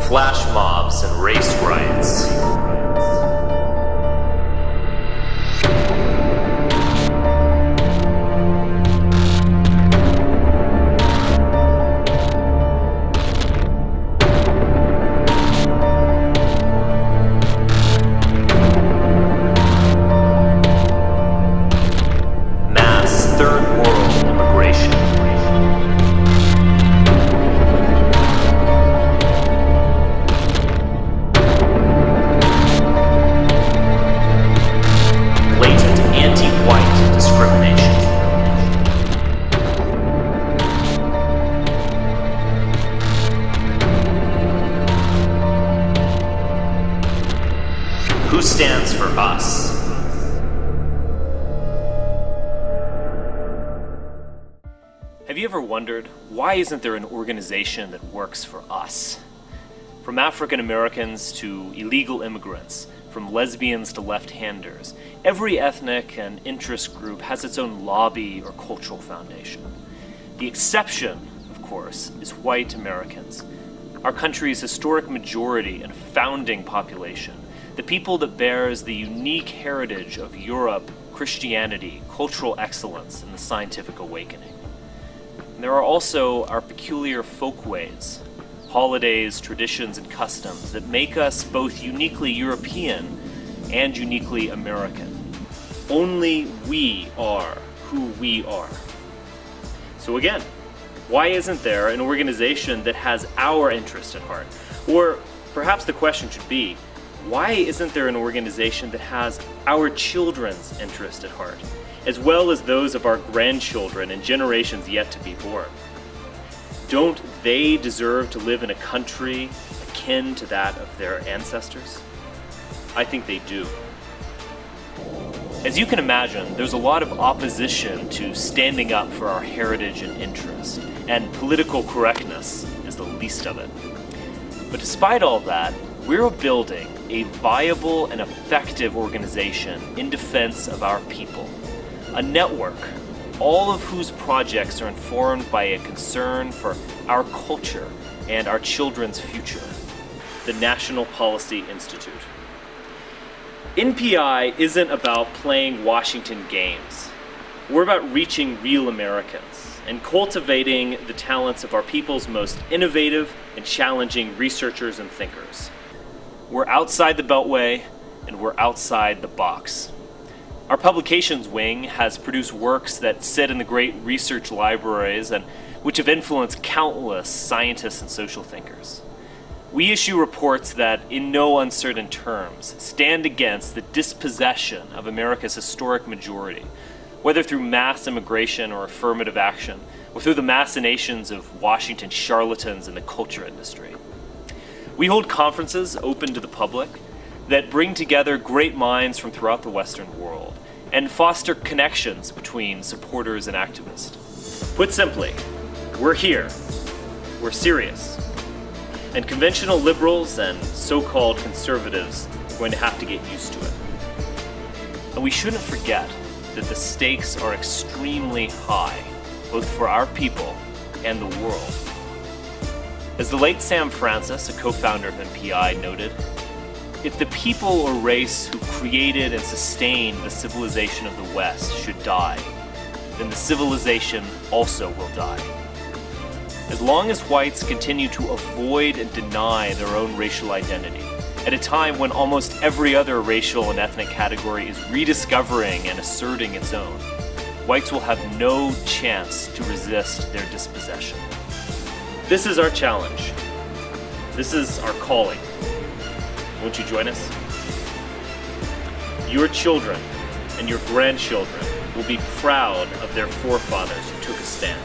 flash mobs and race riots. Mass third world immigration. Blatant anti-white discrimination. Who stands for us? Have you ever wondered, why isn't there an organization that works for us? From African Americans to illegal immigrants, from lesbians to left-handers, every ethnic and interest group has its own lobby or cultural foundation. The exception, of course, is white Americans, our country's historic majority and founding population, the people that bears the unique heritage of Europe, Christianity, cultural excellence, and the scientific awakening. And there are also our peculiar folkways, holidays, traditions, and customs that make us both uniquely European and uniquely American. Only we are who we are. So again, why isn't there an organization that has our interest at heart? Or perhaps the question should be, why isn't there an organization that has our children's interest at heart, as well as those of our grandchildren and generations yet to be born? Don't they deserve to live in a country akin to that of their ancestors? I think they do. As you can imagine, there's a lot of opposition to standing up for our heritage and interest, and political correctness is the least of it. But despite all that, we're building a viable and effective organization in defense of our people. A network, all of whose projects are informed by a concern for our culture and our children's future. The National Policy Institute. NPI isn't about playing Washington games. We're about reaching real Americans and cultivating the talents of our people's most innovative and challenging researchers and thinkers. We're outside the Beltway, and we're outside the box. Our publications wing has produced works that sit in the great research libraries and which have influenced countless scientists and social thinkers. We issue reports that, in no uncertain terms, stand against the dispossession of America's historic majority, whether through mass immigration or affirmative action, or through the machinations of Washington charlatans in the culture industry. We hold conferences open to the public that bring together great minds from throughout the Western world and foster connections between supporters and activists. Put simply, we're here, we're serious, and conventional liberals and so-called conservatives are going to have to get used to it. And we shouldn't forget that the stakes are extremely high, both for our people and the world. As the late Sam Francis, a co-founder of NPI, noted, if the people or race who created and sustained the civilization of the West should die, then the civilization also will die. As long as whites continue to avoid and deny their own racial identity, at a time when almost every other racial and ethnic category is rediscovering and asserting its own, whites will have no chance to resist their dispossession. This is our challenge. This is our calling. Won't you join us? Your children and your grandchildren will be proud of their forefathers who took a stand.